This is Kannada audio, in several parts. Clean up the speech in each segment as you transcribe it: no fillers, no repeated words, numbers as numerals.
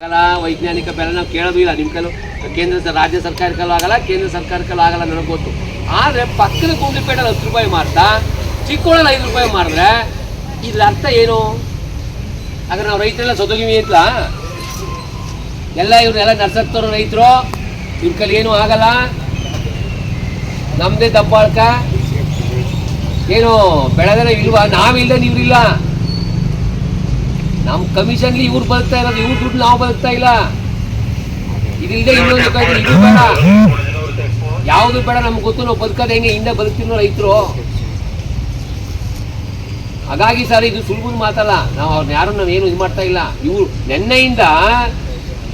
ಆಗಲ್ಲ ವೈಜ್ಞಾನಿಕ ಬೆಲೆ ನಾವು ಕೇಳೋದು ಇಲ್ಲ. ನಿಮ್ಮ ಕೈಲೂ ಕೇಂದ್ರ ರಾಜ್ಯ ಸರ್ಕಾರಕ್ಕಲ್ಲೂ ಆಗಲ್ಲ, ಕೇಂದ್ರ ಸರ್ಕಾರಕ್ಕಲ್ಲೂ ಆಗಲ್ಲ, ನನಗೆ ಗೊತ್ತು. ಆದರೆ ಪಕ್ಕದ ಗುಂಡ್ಲುಪೇಟೆಯಲ್ಲಿ 10 ರೂಪಾಯಿ ಮಾರ್ತಾ ಚಿಕ್ಕೋಳಲ್ಲಿ 5 ರೂಪಾಯಿ ಮಾರಿದ್ರೆ ಇದ್ರ ಅರ್ಥ ಏನು? ಆಗ ನಾವು ರೈತರೆಲ್ಲ ಸೊದಗಿವಿ ಅಂತ ಎಲ್ಲ ಇವ್ರನ್ನೆಲ್ಲ ನರ್ಸಕ್ತವ್ರು ರೈತರು, ಇವ್ರ ಕೈಲಿ ಏನೂ ಆಗಲ್ಲ, ನಮ್ಮದೇ ದಬ್ಬಾಳ್ಕ ಏನು ಬೆಳೆದರೆ ಇಲ್ವಾ? ನಾವಿಲ್ಲದೆ ನೀವ್ರಿಲ್ಲ. ನಮ್ಮ ಕಮಿಷನ್ಲಿ ಇವ್ರು ಬದುಕ್ತಾ ಇರೋದು, ಇವ್ರ ದುಡ್ಡು ನಾವು ಬದುಕ್ತಾ ಇಲ್ಲ. ಇದಿಲ್ಲದೆ ಇನ್ನೊಂದು ಕಾಯ್ದೆ, ಇದು ಬೇಡ, ಯಾವುದು ಬೇಡ, ನಮ್ಗೆ ಗೊತ್ತು ನಾವು ಬದುಕೋದು ಹೆಂಗೆ, ಹಿಂದೆ ಬದುಕ್ತೀನೋ ರೈತರು. ಹಾಗಾಗಿ ಸರ್ ಇದು ಸುಲಭದ ಮಾತಲ್ಲ. ನಾವು ಅವ್ರನ್ನ ಯಾರು ನಾವೇನು ಇದು ಮಾಡ್ತಾ ಇಲ್ಲ. ಇವ್ರು ನೆನ್ನೆಯಿಂದ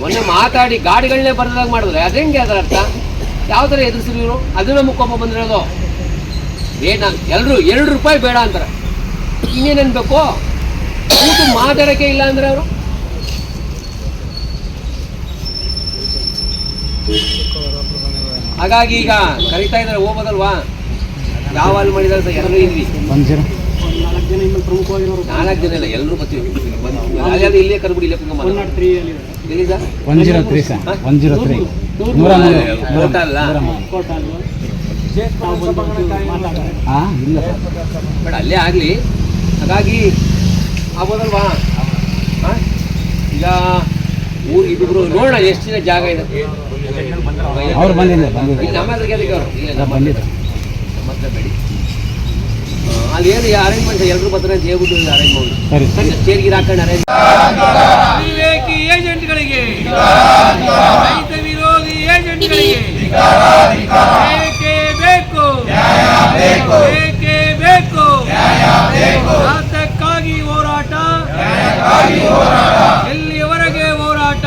ಮೊನ್ನೆ ಮಾತಾಡಿ ಗಾಡಿಗಳನ್ನೇ ಬರದಾಗ ಮಾಡಿದ್ರೆ ಅದು ಹೆಂಗೆ? ಅದರ ಅರ್ಥ ಯಾವ ಥರ ಎದುರಿಸಿದ್ರು ಇವರು? ಅದು ನಮಗೆ ಕೋಪ ಬಂದಿರೋದು. ಎಲ್ಲರೂ 2 ರೂಪಾಯಿ ಬೇಡ ಅಂತಾರೆ. ಇನ್ನೇನು ಅನ್ಬೇಕು? ಊಟ ಮಾತಾಡೋಕ್ಕೆ ಇಲ್ಲ ಅಂದರೆ ಅವರು ಹಾಗಾಗಿ ಈಗ ಕರಿತಾ ಇದ್ದಾರೆ, ಹೋಗೋದಲ್ವಾ? ಯಾವ ಅಲ್ಲಿ ಮಾಡಿದಾರೆ ಸರ್? ಎಲ್ಲರೂ ಇದ್ವಿ, 4 ಜನ ಇಲ್ಲ, ಎಲ್ಲರೂ ಬರ್ತೀವಿ. ಇಲ್ಲೇ ಕರ್ಬಿಡಿ, ಇಲ್ಲೇ ಕುಂಕಮ್ಮ ಎಲ್ಲಿ ಸರ್? 103 ಸರ್, 103 ಕೋಟ ಅಲ್ಲ ಬೇಡ, ಅಲ್ಲೇ ಆಗಲಿ. ಹಾಗಾಗಿ ಆಗ್ಬೋದಲ್ವಾ? ಈಗ ಊರು ಇಬ್ಬರು ನೋಡೋಣ ಎಷ್ಟು ದಿನ ಜಾಗ ಇದೆ. ಅವ್ರು ಬಂದಿಲ್ಲ, ನಮ್ಮ ಹತ್ರ ಕೇಳಿಕ್ಕೆ ಅವರು ಇಲ್ಲ, ನಮ್ಮ ಹತ್ರ ಬೇಡಿ. ಅಲ್ಲಿ ಏನು ಅರೇಂಜ್ಮೆಂಟ್ ಎಲ್ಲರೂ ಬರ್ತಾರೆ ಅಂತ ಹೇಳ್ಬಿಟ್ಟು ಅರೇಂಜ್ ಮಾಡಿ ಚೇರ್ಗಿರ್ ಹಾಕೊಂಡು ಅರೇಂಜ್. ವಿವೇಕಿ ಏಜೆಂಟ್ಗಳಿಗೆ, ರೈತ ವಿರೋಧಿ ಏಜೆಂಟ್ಗಳಿಗೆ ಬೇಕೇ ಬೇಕು, ಬೇಕೇ ಬೇಕು. ರಾಜ್ಯಕ್ಕಾಗಿ ಹೋರಾಟ, ಎಲ್ಲಿಯವರೆಗೆ ಹೋರಾಟ?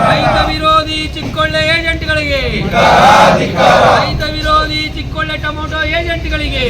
ರೈತ ವಿರೋಧಿ ಚಿಕ್ಕೊಳ್ಳೆ ಏಜೆಂಟ್ಗಳಿಗೆ, ರೈತ ವಿರೋಧಿ ಚಿಕ್ಕೊಳ್ಳೆ ಟೊಮೊಟೊ ಏಜೆಂಟ್ಗಳಿಗೆ